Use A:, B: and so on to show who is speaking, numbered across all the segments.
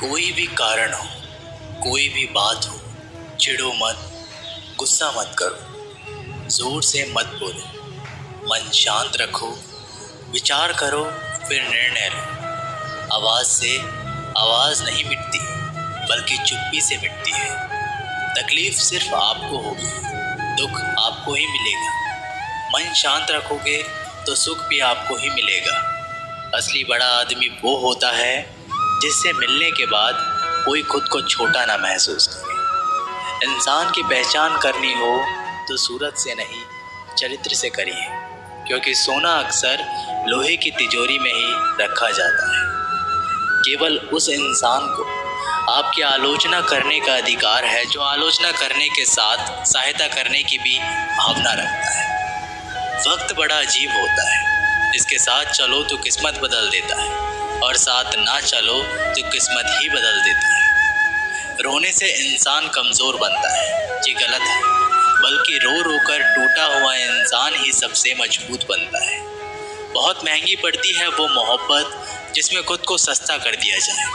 A: कोई भी कारण हो, कोई भी बात हो, चिढ़ो मत, गुस्सा मत करो, जोर से मत बोलो, मन शांत रखो, विचार करो, फिर निर्णय लो। आवाज से आवाज नहीं मिटती, बल्कि चुप्पी से मिटती है। तकलीफ सिर्फ आपको होगी, दुख आपको ही मिलेगा। मन शांत रखोगे तो सुख भी आपको ही मिलेगा। असली बड़ा आदमी वो होता है जिससे मिलने के बाद कोई खुद को छोटा ना महसूस करे। इंसान की पहचान करनी हो तो सूरत से नहीं, चरित्र से करिए, क्योंकि सोना अक्सर लोहे की तिजोरी में ही रखा जाता है। केवल उस इंसान को आपकी आलोचना करने का अधिकार है जो आलोचना करने के साथ सहायता करने की भी भावना रखता है। वक्त बड़ा अजीब होता है, इसके साथ चलो तो किस्मत बदल देता है, और साथ ना चलो तो किस्मत ही बदल देता है। रोने से इंसान कमज़ोर बनता है, ये गलत है, बल्कि रो रो कर टूटा हुआ इंसान ही सबसे मजबूत बनता है। बहुत महंगी पड़ती है वो मोहब्बत जिसमें खुद को सस्ता कर दिया जाए।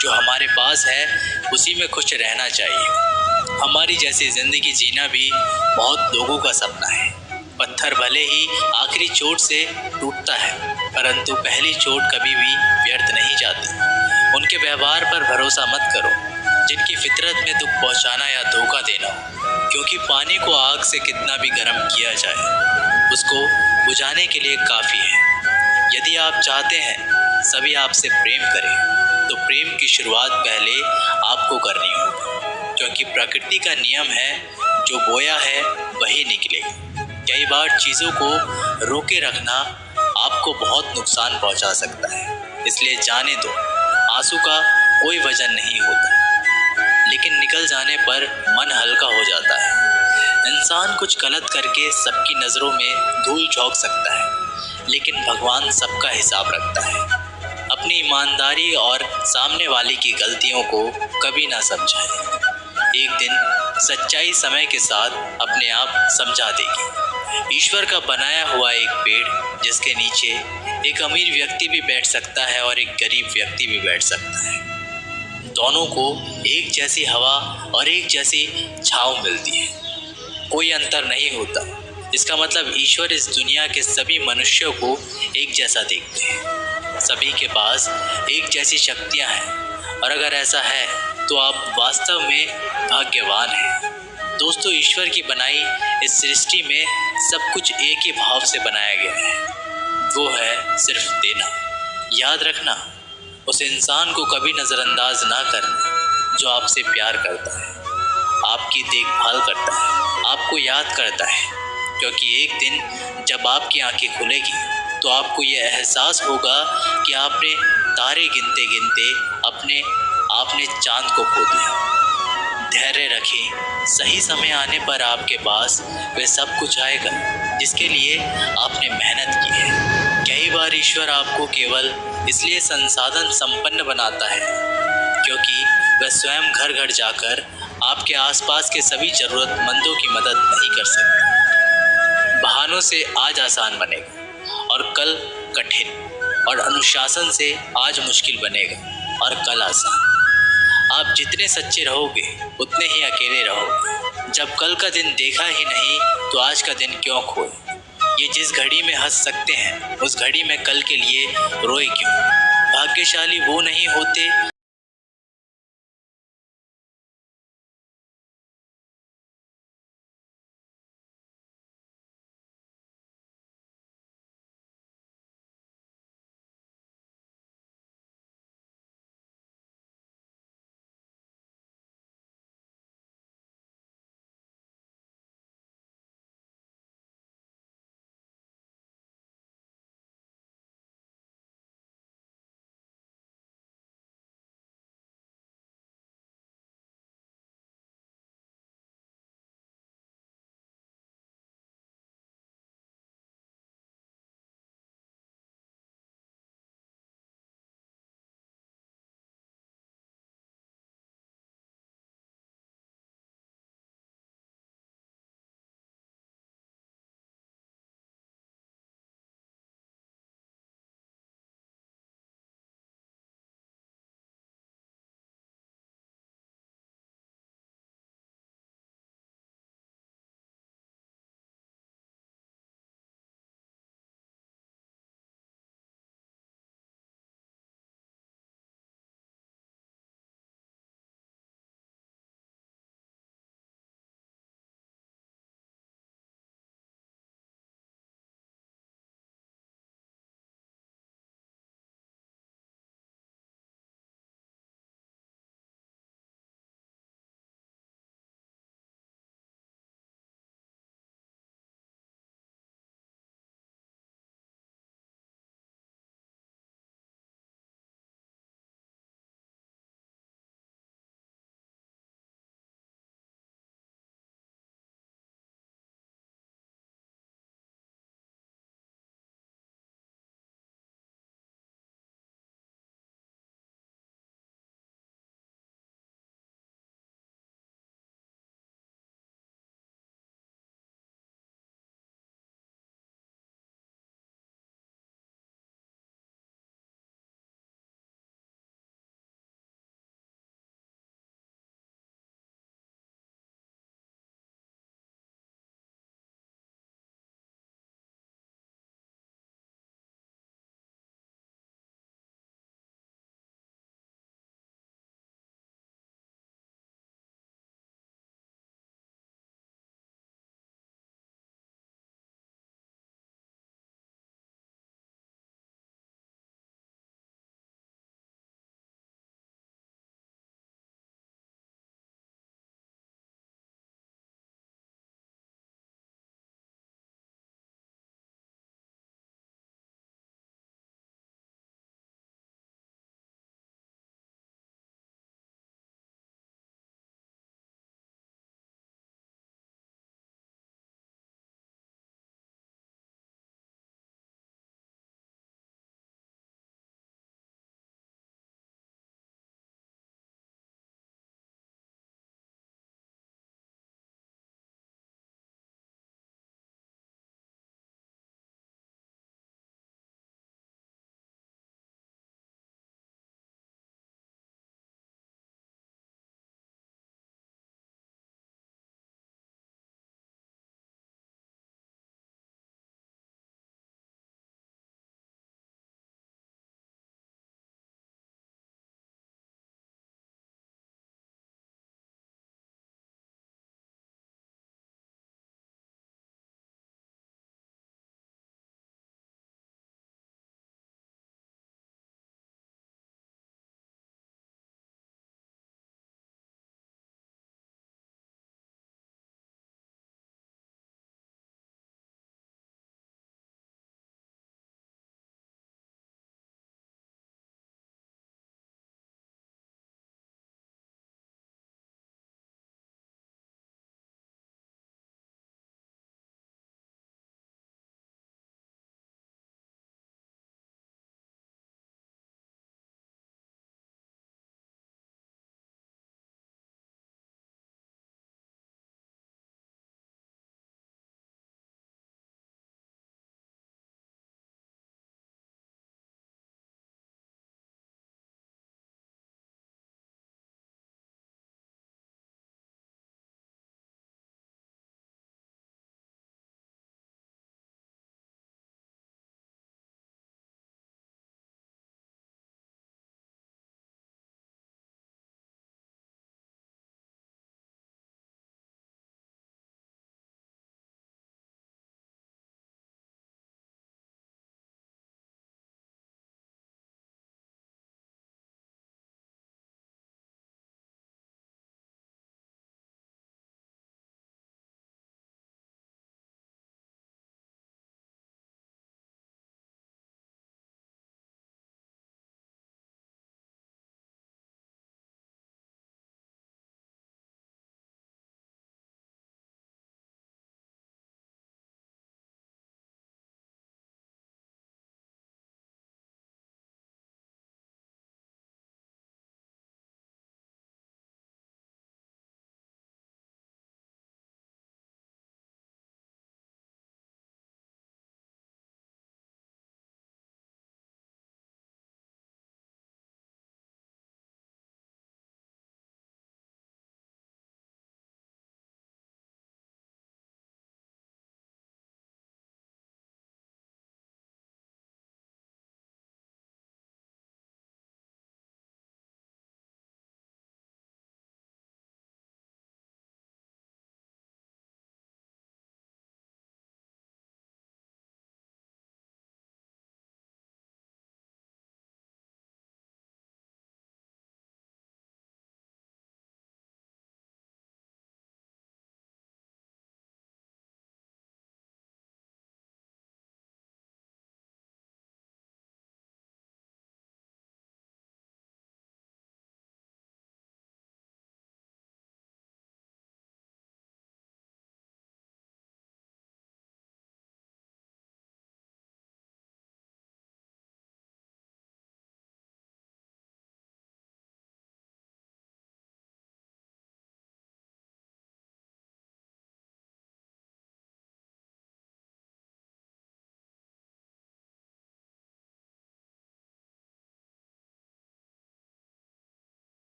A: जो हमारे पास है उसी में खुश रहना चाहिए। हमारी जैसी ज़िंदगी जीना भी बहुत लोगों का सपना है। पत्थर भले ही आखिरी चोट से टूटता है, परंतु पहली चोट कभी भी व्यर्थ नहीं जाती। उनके व्यवहार पर भरोसा मत करो जिनकी फितरत में दुख पहुंचाना या धोखा देना हो, क्योंकि पानी को आग से कितना भी गर्म किया जाए, उसको बुझाने के लिए काफ़ी है। यदि आप चाहते हैं सभी आपसे प्रेम करें, तो प्रेम की शुरुआत पहले आपको करनी होगी, क्योंकि प्रकृति का नियम है, जो बोया है वही निकलेगा। कई बार चीज़ों को रोके रखना आपको बहुत नुकसान पहुंचा सकता है, इसलिए जाने दो। आंसू का कोई वजन नहीं होता, लेकिन निकल जाने पर मन हल्का हो जाता है। इंसान कुछ गलत करके सबकी नज़रों में धूल झोंक सकता है, लेकिन भगवान सबका हिसाब रखता है। अपनी ईमानदारी और सामने वाले की गलतियों को कभी ना समझाएं। एक दिन सच्चाई समय के साथ अपने आप समझा देगी। ईश्वर का बनाया हुआ एक पेड़ जिसके नीचे एक अमीर व्यक्ति भी बैठ सकता है और एक गरीब व्यक्ति भी बैठ सकता है। दोनों को एक जैसी हवा और एक जैसी छांव मिलती है, कोई अंतर नहीं होता। इसका मतलब ईश्वर इस दुनिया के सभी मनुष्यों को एक जैसा देखते हैं। सभी के पास एक जैसी शक्तियां हैं, और अगर ऐसा है तो आप वास्तव में भाग्यवान हैं। दोस्तों, ईश्वर की बनाई इस सृष्टि में सब कुछ एक ही भाव से बनाया गया है, वो है सिर्फ देना। याद रखना, उस इंसान को कभी नज़रअंदाज ना करना जो आपसे प्यार करता है, आपकी देखभाल करता है, आपको याद करता है, क्योंकि एक दिन जब आपकी आंखें खुलेगी तो आपको ये एहसास होगा कि आपने तारे गिनते गिनते आपने चांद को खो दिया। धैर्य रखें, सही समय आने पर आपके पास वह सब कुछ आएगा जिसके लिए आपने मेहनत की है। कई बार ईश्वर आपको केवल इसलिए संसाधन संपन्न बनाता है क्योंकि वह स्वयं घर घर जाकर आपके आसपास के सभी ज़रूरतमंदों की मदद नहीं कर सकता। बहानों से आज आसान बनेगा और कल कठिन, और अनुशासन से आज मुश्किल बनेगा और कल आसान। आप जितने सच्चे रहोगे उतने ही अकेले रहोगे। जब कल का दिन देखा ही नहीं तो आज का दिन क्यों खोए। ये जिस घड़ी में हंस सकते हैं उस घड़ी में कल के लिए रोए क्यों। भाग्यशाली वो नहीं होते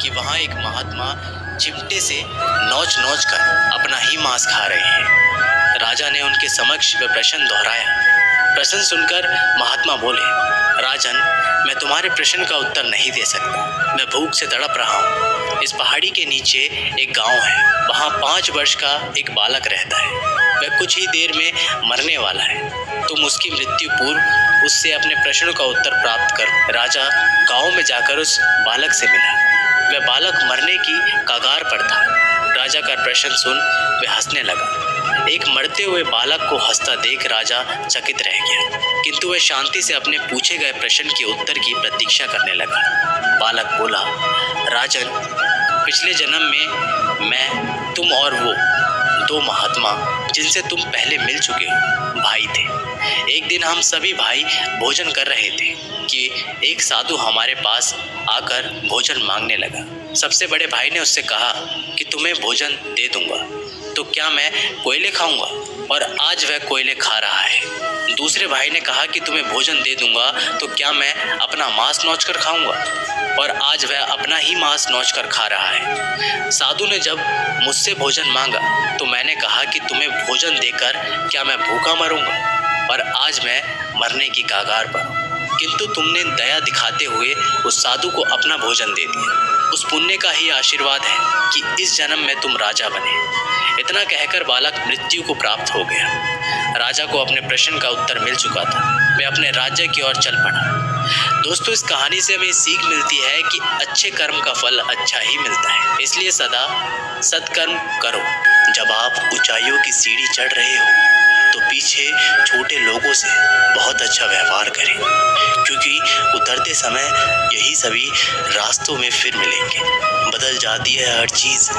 A: कि वहाँ एक महात्मा चिमटे से नोच नोच कर अपना ही मांस खा रहे हैं। राजा ने उनके समक्ष वह प्रश्न दोहराया। प्रश्न सुनकर महात्मा बोले, राजन, मैं तुम्हारे प्रश्न का उत्तर नहीं दे सकता। मैं भूख से तड़प रहा हूँ। इस पहाड़ी के नीचे एक गांव है, वहाँ 5 वर्ष का एक बालक रहता है। वह कुछ ही देर में मरने वाला है। तुम उसकी मृत्यु पूर्व उससे अपने प्रश्नों का उत्तर प्राप्त करो। राजा गांव में जाकर उस बालक से मिला। वह बालक मरने की कगार पर था। राजा का प्रश्न सुन वह हंसने लगा। एक मरते हुए बालक को हंसता देख राजा चकित रह गया, किंतु वह शांति से अपने पूछे गए प्रश्न के उत्तर की प्रतीक्षा करने लगा। बालक बोला, राजन, पिछले जन्म में मैं, तुम और वो 2 महात्मा जिनसे तुम पहले मिल चुके हो, भाई थे। एक दिन हम सभी भाई भोजन कर रहे थे कि एक साधु हमारे पास आकर भोजन मांगने लगा। सबसे बड़े भाई ने उससे कहा कि तुम्हें भोजन दे दूंगा तो क्या मैं कोयले खाऊंगा, और आज वह कोयले खा रहा है। दूसरे भाई ने कहा कि तुम्हें भोजन दे दूंगा तो क्या मैं अपना मांस नोच कर खाऊंगा, और आज वह अपना ही मांस नोच कर खा रहा है। साधु ने जब मुझसे भोजन मांगा तो मैंने कहा कि तुम्हें भोजन देकर क्या मैं भूखा मरूंगा, और आज मैं मरने की कगार पर हूँ। किंतु तुमने दया दिखाते हुए उस साधु को अपना भोजन दे दिया। उस पुण्य का ही आशीर्वाद है कि इस जन्म में तुम राजा बने। इतना कहकर बालक मृत्यु को प्राप्त हो गया। राजा को अपने प्रश्न का उत्तर मिल चुका था। वह अपने राज्य की ओर चल पड़ा। दोस्तों, इस कहानी से हमें सीख मिलती है कि अच्छे कर्म का फल अच्छा ही मिलता है। इसलिए सदा सत्कर्म करो। जब आप ऊंचाइयों की सीढ़ी चढ़ रहे हो तो पीछे छोटे लोगों से बहुत अच्छा व्यवहार करें, क्योंकि उतरते समय यही सभी रास्तों में फिर मिलेंगे। बदल जाती है हर चीज़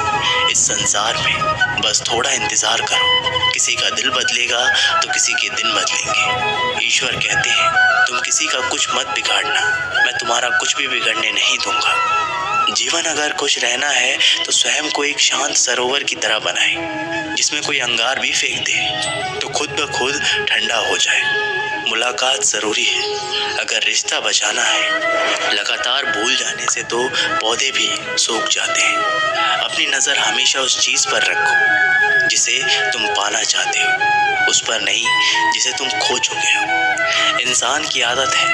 A: इस संसार में, बस थोड़ा इंतज़ार करो। किसी का दिल बदलेगा तो किसी के दिन बदलेंगे। ईश्वर कहते हैं, तुम किसी का कुछ मत बिगाड़ना, मैं तुम्हारा कुछ भी बिगड़ने नहीं दूंगा। जीवन अगर खुश रहना है तो स्वयं को एक शांत सरोवर की तरह बनाएं, जिसमें कोई अंगार भी फेंक दे तो खुद ब खुद ठंडा हो जाए। मुलाकात ज़रूरी है अगर रिश्ता बचाना है। लगातार भूल जाने से तो पौधे भी सूख जाते हैं। अपनी नज़र हमेशा उस चीज़ पर रखो जिसे तुम पाना चाहते हो, उस पर नहीं जिसे तुम खो चुके हो। इंसान की आदत है,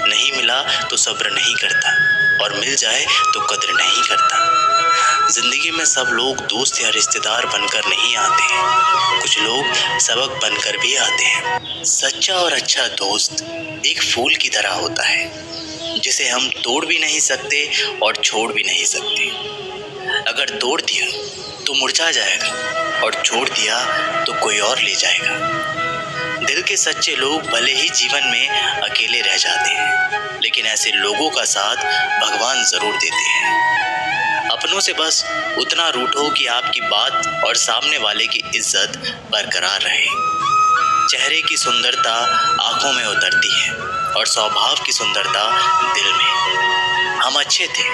A: नहीं मिला तो सब्र नहीं करता, और मिल जाए तो कद्र नहीं करता। जिंदगी में सब लोग दोस्त या रिश्तेदार बनकर नहीं आते हैं, कुछ लोग सबक बनकर भी आते हैं। सच्चा और अच्छा दोस्त एक फूल की तरह होता है, जिसे हम तोड़ भी नहीं सकते और छोड़ भी नहीं सकते। अगर तोड़ दिया तो मुरझा जाएगा, और छोड़ दिया तो कोई और ले जाएगा। दिल के सच्चे लोग भले ही जीवन में अकेले रह जाते हैं, लेकिन ऐसे लोगों का साथ भगवान जरूर देते हैं। अपनों से बस उतना रूठो कि आपकी बात और सामने वाले की इज्जत बरकरार रहे। चेहरे की सुंदरता आंखों में उतरती है, और स्वभाव की सुंदरता दिल में। हम अच्छे थे,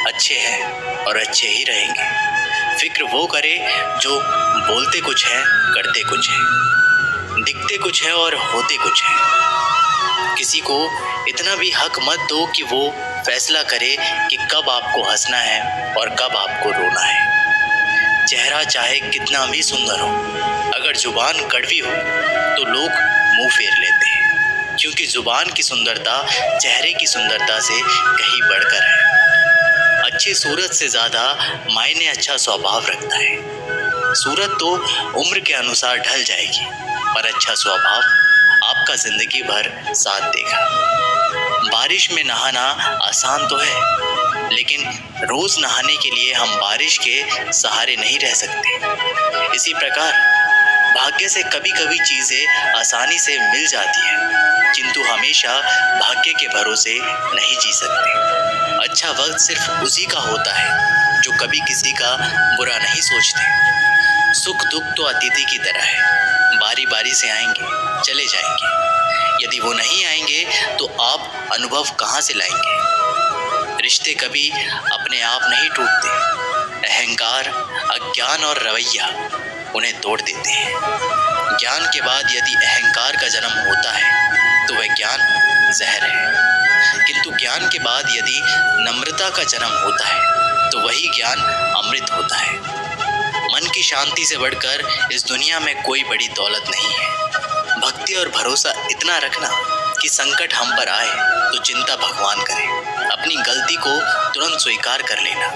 A: अच्छे हैं और अच्छे ही रहेंगे। फिक्र वो करे जो बोलते कुछ है, करते कुछ है, दिखते कुछ है और होते कुछ है। किसी को इतना भी हक मत दो कि वो फैसला करे कि कब आपको हंसना है और कब आपको रोना है। चेहरा चाहे कितना भी सुंदर हो, अगर जुबान कड़वी हो तो लोग मुंह फेर लेते हैं, क्योंकि जुबान की सुंदरता चेहरे की सुंदरता से कहीं बढ़कर है। अच्छी सूरत से ज़्यादा मायने अच्छा स्वभाव रखता है। सूरत तो उम्र के अनुसार ढल जाएगी, पर अच्छा स्वभाव आपका जिंदगी भर साथ देगा। बारिश में नहाना आसान तो है, लेकिन रोज नहाने के लिए हम बारिश के सहारे नहीं रह सकते। इसी प्रकार भाग्य से कभी कभी चीजें आसानी से मिल जाती हैं, किंतु हमेशा भाग्य के भरोसे नहीं जी सकते। अच्छा वक्त सिर्फ उसी का होता है जो कभी किसी का बुरा नहीं सोचते। सुख दुख तो अतिथि की तरह है, बारी बारी से आएंगे, चले जाएंगे। यदि वो नहीं आएंगे तो आप अनुभव कहाँ से लाएंगे। रिश्ते कभी अपने आप नहीं टूटते। अहंकार, अज्ञान और रवैया उन्हें तोड़ देते हैं। ज्ञान के बाद यदि अहंकार का जन्म होता है तो वह ज्ञान जहर है। किंतु ज्ञान के बाद यदि नम्रता का जन्म होता है तो वही ज्ञान अमृत होता है। मन की शांति से बढ़कर इस दुनिया में कोई बड़ी दौलत नहीं है। भक्ति और भरोसा इतना रखना कि संकट हम पर आए तो चिंता भगवान करे, अपनी गलती को तुरंत स्वीकार कर लेना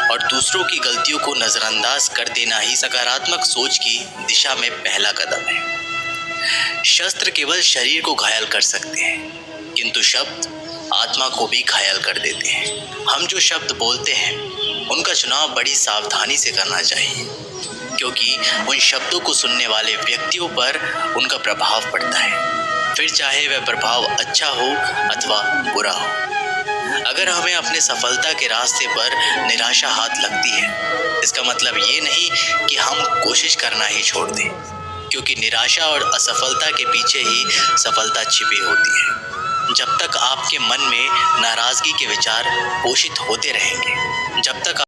A: और दूसरों की गलतियों को नजरअंदाज कर देना ही सकारात्मक सोच की दिशा में पहला कदम है। शस्त्र केवल शरीर को घायल कर सकते हैं, किंतु शब्द आत्मा को भी घायल कर देते हैं। हम जो शब्द बोलते हैं उनका चुनाव बड़ी सावधानी से करना चाहिए, क्योंकि उन शब्दों को सुनने वाले व्यक्तियों पर उनका प्रभाव पड़ता है, फिर चाहे वह प्रभाव अच्छा हो अथवा बुरा हो। अगर हमें अपने सफलता के रास्ते पर निराशा हाथ लगती है, इसका मतलब ये नहीं कि हम कोशिश करना ही छोड़ दें, क्योंकि निराशा और असफलता के पीछे ही सफलता छिपी होती है। जब तक आपके मन में नाराजगी के विचार पोषित होते रहेंगे, जब तक